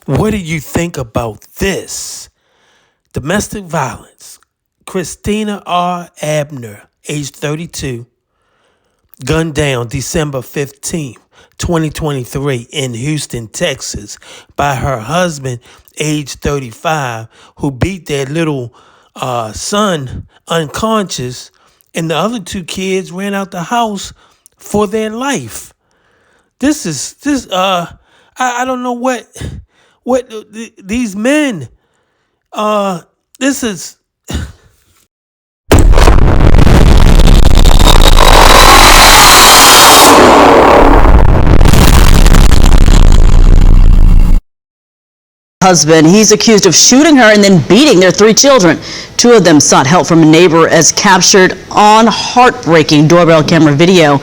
What do you think about this? Domestic violence. Christina R. Abner, age 32, gunned down December 15th, 2023 in Houston, Texas by her husband, age 35, who beat their little son unconscious, and the other two kids ran out the house for their life. I don't know what these men, this is. Husband. He's accused of shooting her and then beating their 3 children. 2 of them sought help from a neighbor as captured on heartbreaking doorbell camera video.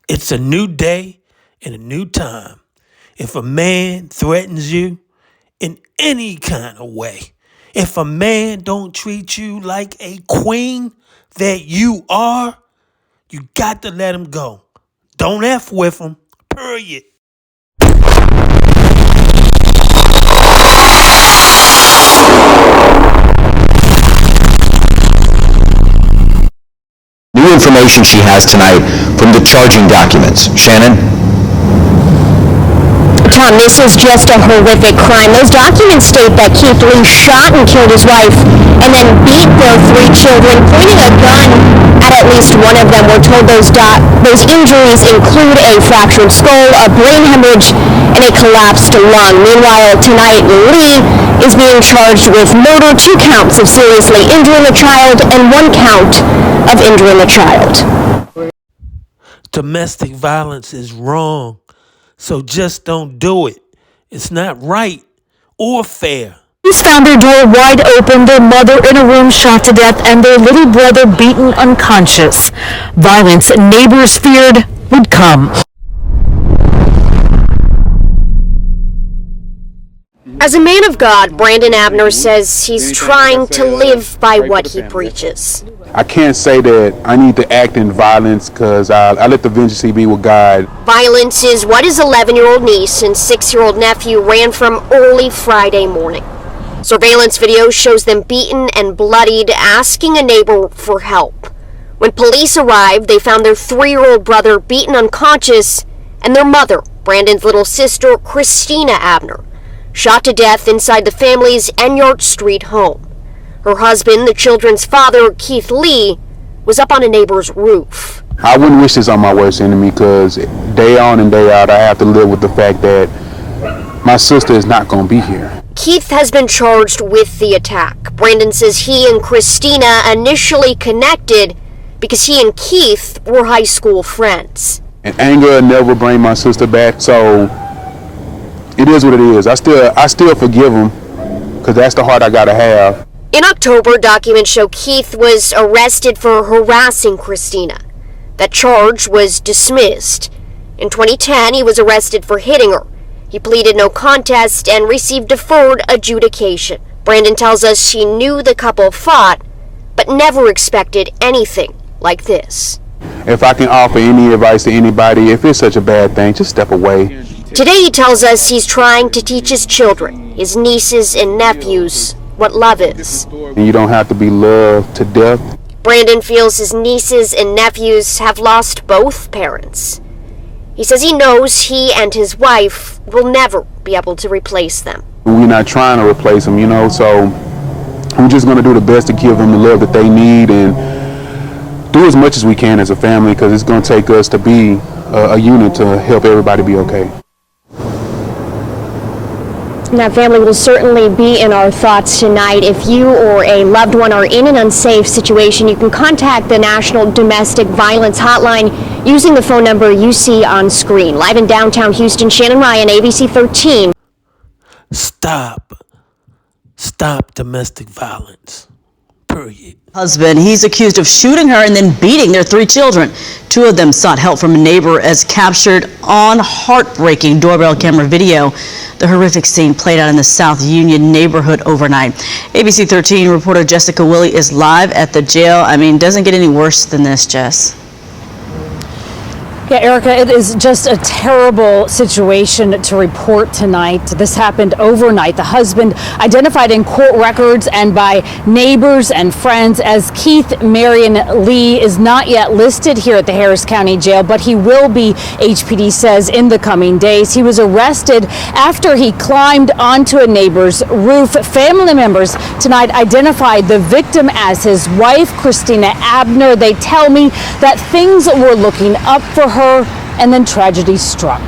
It's a new day and a new time. If a man threatens you in any kind of way, if a man don't treat you like a queen that you are, you got to let him go. Don't F with him, period. New information she has tonight from the charging documents. Shannon? Tom, this is just a horrific crime. Those documents state that Keith Lee shot and killed his wife and then beat their 3 children, pointing a gun at least one of them. We're told those injuries include a fractured skull, a brain hemorrhage, and a collapsed lung. Meanwhile, tonight, Lee is being charged with murder, 2 counts of seriously injuring a child, and 1 count of injuring a child. Domestic violence is wrong, so just don't do it. It's not right or fair. Police found their door wide open, their mother in a room shot to death, and their little brother beaten unconscious. Violence neighbors feared would come. As a man of God, Brandon Abner says he's trying to live by what he preaches. I can't say that I need to act in violence because I let the vengeance be with God. Violence is what his 11-year-old niece and 6-year-old nephew ran from early Friday morning. Surveillance video shows them beaten and bloodied, asking a neighbor for help. When police arrived, they found their 3-year-old brother beaten unconscious and their mother, Brandon's little sister, Christina Abner, shot to death inside the family's Enyart Street home. Her husband, the children's father, Keith Lee, was up on a neighbor's roof. I wouldn't wish this on my worst enemy because day on and day out I have to live with the fact that my sister is not going to be here. Keith has been charged with the attack. Brandon says he and Christina initially connected because he and Keith were high school friends. And anger will never bring my sister back, so it is what it is. I still forgive him because that's the heart I got to have. In October, documents show Keith was arrested for harassing Christina. That charge was dismissed. In 2010, he was arrested for hitting her. He pleaded no contest and received deferred adjudication. Brandon tells us he knew the couple fought, but never expected anything like this. If I can offer any advice to anybody, if it's such a bad thing, just step away. Today, he tells us he's trying to teach his children, his nieces and nephews, what love is. You don't have to be loved to death. Brandon feels his nieces and nephews have lost both parents. He says he knows he and his wife will never be able to replace them. We're not trying to replace them, so we're just going to do the best to give them the love that they need and do as much as we can as a family because it's going to take us to be a unit to help everybody be okay. That family will certainly be in our thoughts tonight. If you or a loved one are in an unsafe situation, you can contact the National Domestic Violence Hotline using the phone number you see on screen. Live in downtown Houston, Shannon Ryan, ABC 13. Stop domestic violence. Period. Husband. He's accused of shooting her and then beating their 3 children. 2 of them sought help from a neighbor as captured on heartbreaking doorbell camera video. The horrific scene played out in the South Union neighborhood overnight. ABC 13 reporter Jessica Willey is live at the jail. Doesn't get any worse than this, Jess. Yeah, Erica, it is just a terrible situation to report tonight. This happened overnight. The husband identified in court records and by neighbors and friends as Keith Marion Lee is not yet listed here at the Harris County Jail, but he will be, HPD says, in the coming days. He was arrested after he climbed onto a neighbor's roof. Family members tonight identified the victim as his wife, Christina Abner. They tell me that things were looking up for her, and then tragedy struck.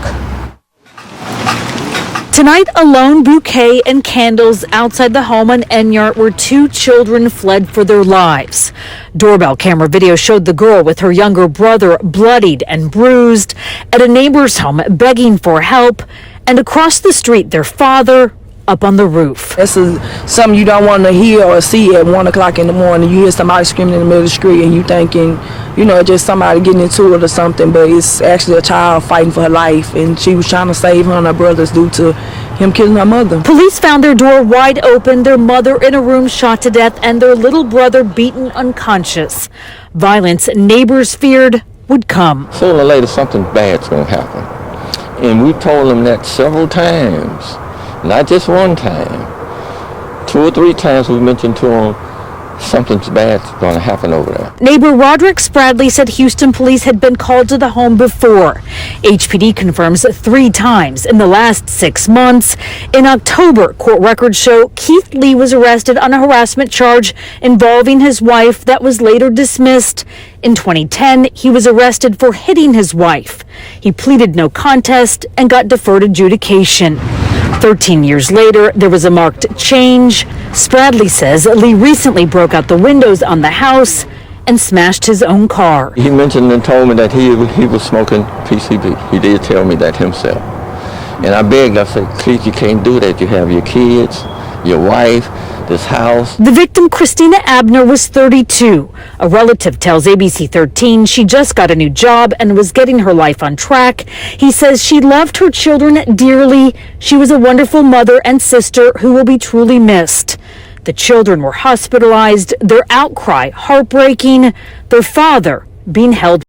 Tonight, a lone bouquet and candles outside the home on Enyart where two children fled for their lives. Doorbell camera video showed the girl with her younger brother bloodied and bruised at a neighbor's home begging for help, and across the street their father up on the roof. This is something you don't want to hear or see at 1 o'clock in the morning. You hear somebody screaming in the middle of the street and you thinking, you know, just somebody getting into it or something, but it's actually a child fighting for her life, and she was trying to save her and her brothers due to him killing her mother. Police found their door wide open, their mother in a room shot to death, and their little brother beaten unconscious. Violence neighbors feared would come. Sooner or later something bad's going to happen. And we told them that several times. Not just one time. 2 or 3 times we mentioned to them something's bad's going to happen over there. Neighbor Roderick Spradley said Houston police had been called to the home before. HPD confirms 3 times in the last 6 months. In October, court records show Keith Lee was arrested on a harassment charge involving his wife that was later dismissed. In 2010, he was arrested for hitting his wife. He pleaded no contest and got deferred adjudication. 13 years later, there was a marked change. Spradley says Lee recently broke out the windows on the house and smashed his own car. He mentioned and told me that he was smoking PCB. He did tell me that himself. And I begged, I said, please, you can't do that. You have your kids, your wife, this house. The victim, Christina Abner, was 32. A relative tells ABC 13 she just got a new job and was getting her life on track. He says she loved her children dearly. She was a wonderful mother and sister who will be truly missed. The children were hospitalized, their outcry heartbreaking, their father being held.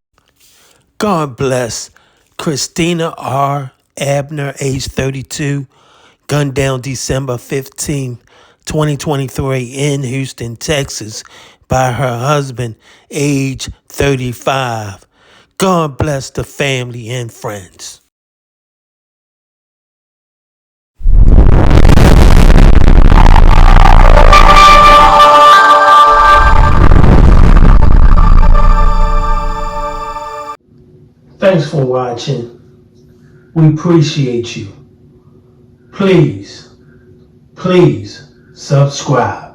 God bless Christina R. Abner, age 32, gunned down December 15, 2023 in Houston, Texas, by her husband, age 35. God bless the family and friends. Thanks for watching. We appreciate you. Please subscribe.